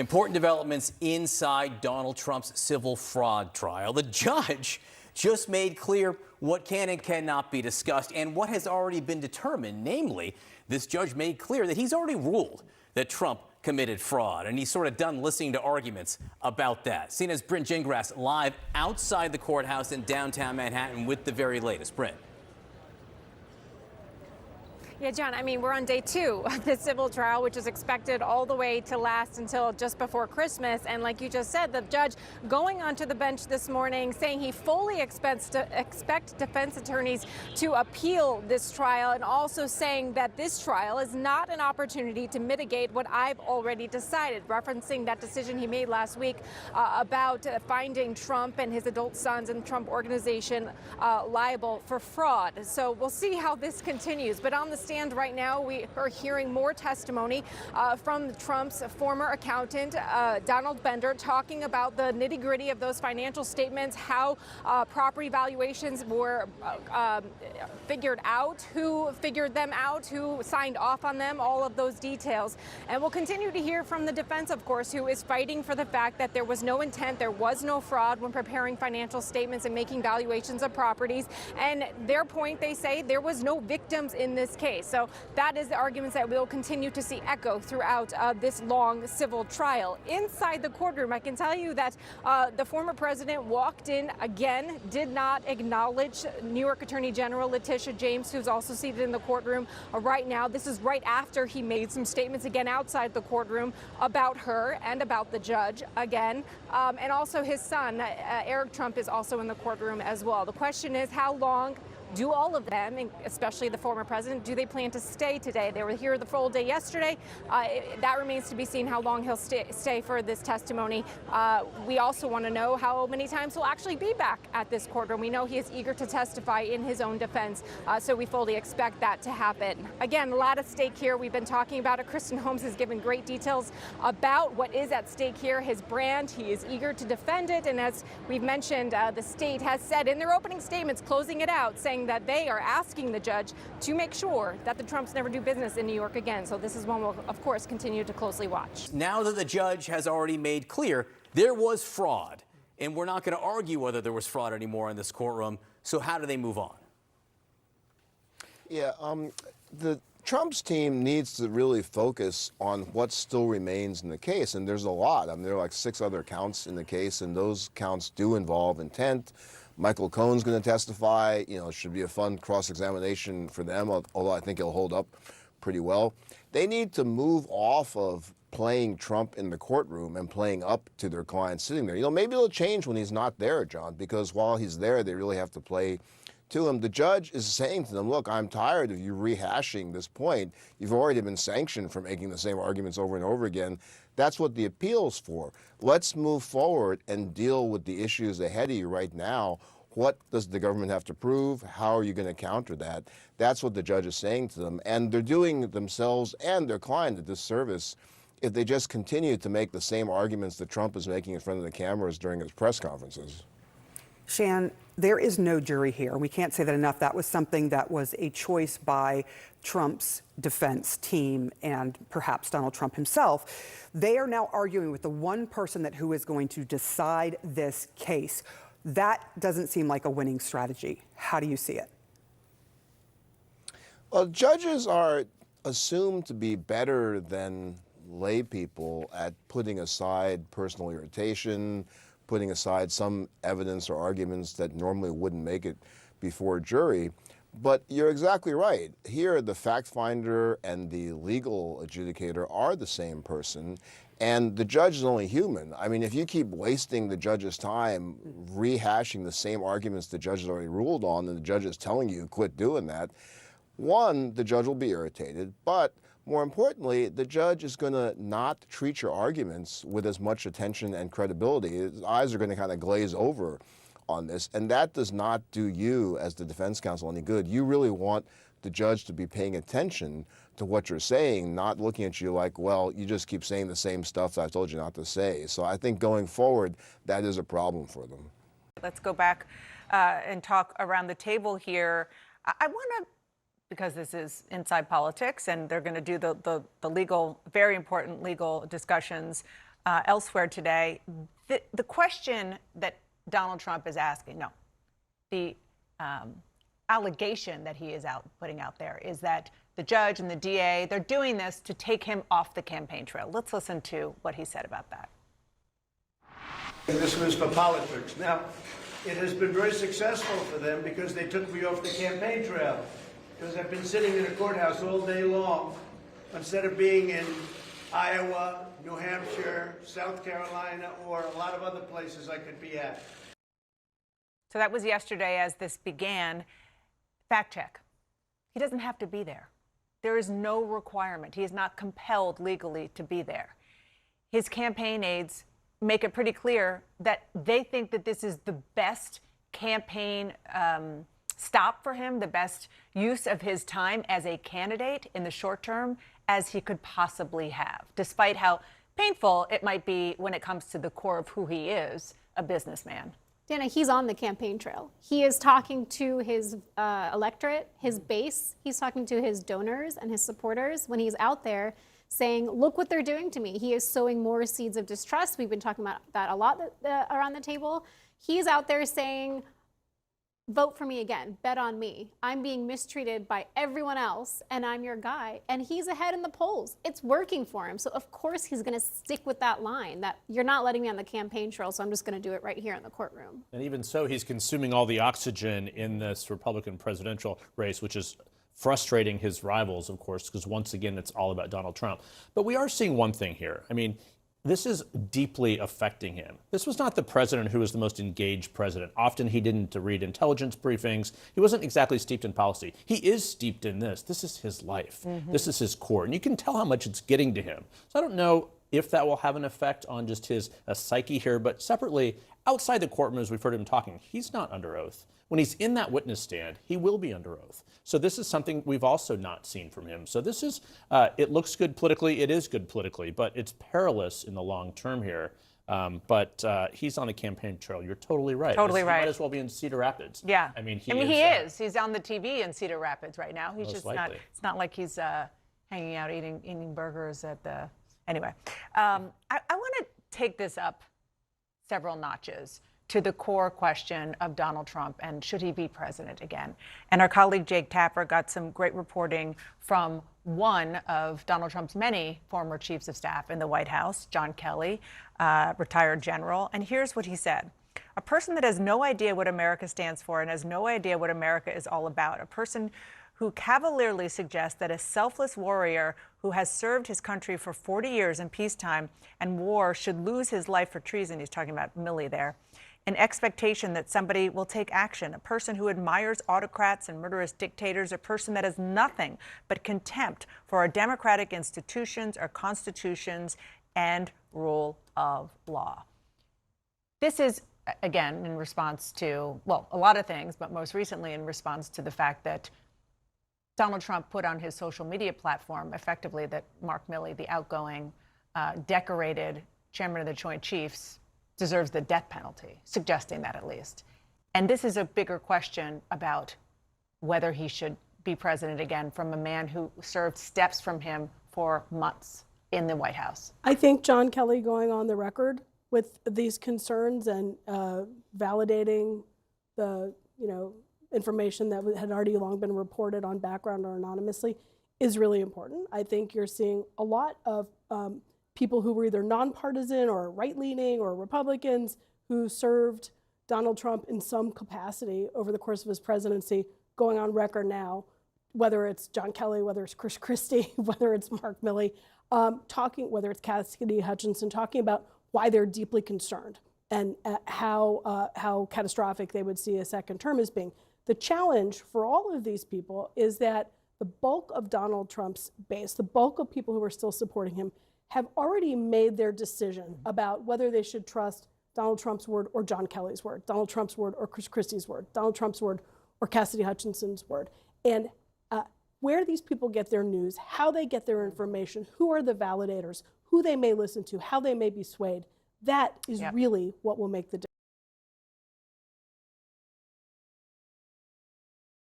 Important developments inside Donald Trump's civil fraud trial. The judge just made clear what can and cannot be discussed and what has already been determined. Namely, this judge made clear that he's already ruled that Trump committed fraud, and he's sort of done listening to arguments about that. CNN's Bryn Gingras live outside the courthouse in downtown Manhattan with the very latest. Bryn. Yeah, John, I mean, we're on day 2 of the civil trial, which is expected all the way to last until just before Christmas. And like you just said, the judge going onto the bench this morning saying he fully expect defense attorneys to appeal this trial, and also saying that this trial is not an opportunity to mitigate what I've already decided, referencing that decision he made last week about finding Trump and his adult sons and the Trump organization liable for fraud. So we'll see how this continues. But on the stand right now, we are hearing more testimony from Trump's former accountant, Donald Bender, talking about the nitty-gritty of those financial statements, how property valuations were figured out, who figured them out, who signed off on them, all of those details. And we'll continue to hear from the defense, of course, who is fighting for the fact that there was no intent, there was no fraud when preparing financial statements and making valuations of properties. And their point, they say, there was no victims in this case. So that is the arguments that we'll continue to see echo throughout this long civil trial. Inside the courtroom, I can tell you that the former president walked in again, did not acknowledge New York Attorney General Letitia James, who's also seated in the courtroom right now. This is right after he made some statements again outside the courtroom about her and about the judge again. And also his son, Eric Trump, is also in the courtroom as well. The question is, how long do all of them, especially the former president, do they plan to stay today? They were here the full day yesterday. That remains to be seen how long he'll stay for this testimony. We also want to know how many times he'll actually be back at this courtroom. We know he is eager to testify in his own defense, so we fully expect that to happen. Again, a lot at stake here. We've been talking about it. Kristen Holmes has given great details about what is at stake here, his brand. He is eager to defend it, and as we've mentioned, the state has said in their opening statements, closing it out, saying that they are asking the judge to make sure that the Trumps never do business in New York again. So this is one we'll, of course, continue to closely watch. Now that the judge has already made clear there was fraud, and we're not going to argue whether there was fraud anymore in this courtroom, so how do they move on? Yeah, the Trump's team needs to really focus on what still remains in the case, and there's a lot. I mean, there are like 6 other counts in the case, and those counts do involve intent. Michael Cohen's going to testify. You know, it should be a fun cross-examination for them, although I think he'll hold up pretty well. They need to move off of playing Trump in the courtroom and playing up to their client sitting there. You know, maybe it'll change when he's not there, John, because while he's there, they really have to play to him. The judge is saying to them, look, I'm tired of you rehashing this point. You've already been sanctioned for making the same arguments over and over again. That's what the appeal's for. Let's move forward and deal with the issues ahead of you right now. What does the government have to prove? How are you going to counter that? That's what the judge is saying to them. And they're doing themselves and their client a disservice if they just continue to make the same arguments that Trump is making in front of the cameras during his press conferences. Shan, there is no jury here. We can't say that enough. That was something that was a choice by Trump's defense team and perhaps Donald Trump himself. They are now arguing with the one person who is going to decide this case. That doesn't seem like a winning strategy. How do you see it? Well, judges are assumed to be better than lay people at putting aside personal irritation, putting aside some evidence or arguments that normally wouldn't make it before a jury. But you're exactly right. Here, the fact finder and the legal adjudicator are the same person, and the judge is only human. I mean, if you keep wasting the judge's time rehashing the same arguments the judge has already ruled on, and the judge is telling you quit doing that, one, the judge will be irritated, but more importantly, the judge is going to not treat your arguments with as much attention and credibility. His eyes are going to kind of glaze over on this, and that does not do you as the defense counsel any good. You really want the judge to be paying attention to what you're saying, not looking at you like, well, you just keep saying the same stuff that I've told you not to say. So I think going forward, that is a problem for them. Let's go back and talk around the table here. I want to, because this is inside politics and they're going to do the legal, very important legal discussions elsewhere today. The question that Donald Trump is asking, no, the allegation that he is putting out there is that the judge and the DA, they're doing this to take him off the campaign trail. Let's listen to what he said about that. This was for politics. Now, it has been very successful for them because they took me off the campaign trail. Because I've been sitting in a courthouse all day long instead of being in Iowa, New Hampshire, South Carolina, or a lot of other places I could be at. So that was yesterday as this began. Fact check. He doesn't have to be there. There is no requirement. He is not compelled legally to be there. His campaign aides make it pretty clear that they think that this is the best campaign stop for him, the best use of his time as a candidate in the short term as he could possibly have, despite how painful it might be when it comes to the core of who he is, a businessman. Dana, he's on the campaign trail. He is talking to his electorate, his base. He's talking to his donors and his supporters when he's out there saying, look what they're doing to me. He is sowing more seeds of distrust. We've been talking about that a lot around the table. He's out there saying, vote for me again, bet on me. I'm being mistreated by everyone else and I'm your guy. And he's ahead in the polls. It's working for him. So of course he's gonna stick with that line that you're not letting me on the campaign trail, so I'm just gonna do it right here in the courtroom. And even so, he's consuming all the oxygen in this Republican presidential race, which is frustrating his rivals, of course, because once again, it's all about Donald Trump. But we are seeing one thing here. I mean, this is deeply affecting him. This was not the president who was the most engaged president. Often he didn't read intelligence briefings. He wasn't exactly steeped in policy. He is steeped in this. This is his life. This is his core. And you can tell how much it's getting to him. So I don't know if that will have an effect on just his psyche here, but separately, outside the courtroom, as we've heard him talking, he's not under oath. When he's in that witness stand, he will be under oath. So this is something we've also not seen from him. So this is, it looks good politically, it is good politically, but it's perilous in the long term here. But he's on the campaign trail. You're totally right. Totally right. He might as well be in Cedar Rapids. Yeah. I mean, he is. He's on the TV in Cedar Rapids right now. He's just not, it's not like he's hanging out eating burgers at the, anyway. I want to take this up several notches to the core question of Donald Trump and should he be president again. And our colleague Jake Tapper got some great reporting from one of Donald Trump's many former chiefs of staff in the White House, John Kelly, retired general. And here's what he said. A person that has no idea what America stands for and has no idea what America is all about. A person who cavalierly suggests that a selfless warrior who has served his country for 40 years in peacetime and war should lose his life for treason. He's talking about Milley there. An expectation that somebody will take action, a person who admires autocrats and murderous dictators, a person that has nothing but contempt for our democratic institutions, our constitutions, and rule of law. This is, again, in response to, well, a lot of things, but most recently in response to the fact that Donald Trump put on his social media platform effectively that Mark Milley, the outgoing, decorated chairman of the Joint Chiefs, deserves the death penalty, suggesting that at least. And this is a bigger question about whether he should be president again from a man who served steps from him for months in the White House. I think John Kelly going on the record with these concerns and validating the information that had already long been reported on background or anonymously is really important. I think you're seeing a lot of people who were either nonpartisan or right-leaning or Republicans who served Donald Trump in some capacity over the course of his presidency going on record now, whether it's John Kelly, whether it's Chris Christie, whether it's Mark Milley, whether it's Cassidy Hutchinson, talking about why they're deeply concerned and how catastrophic they would see a second term as being. The challenge for all of these people is that the bulk of Donald Trump's base, the bulk of people who are still supporting him, have already made their decision about whether they should trust Donald Trump's word or John Kelly's word, Donald Trump's word or Chris Christie's word, Donald Trump's word or Cassidy Hutchinson's word. And where these people get their news, how they get their information, who are the validators, who they may listen to, how they may be swayed, that is really what will make the difference.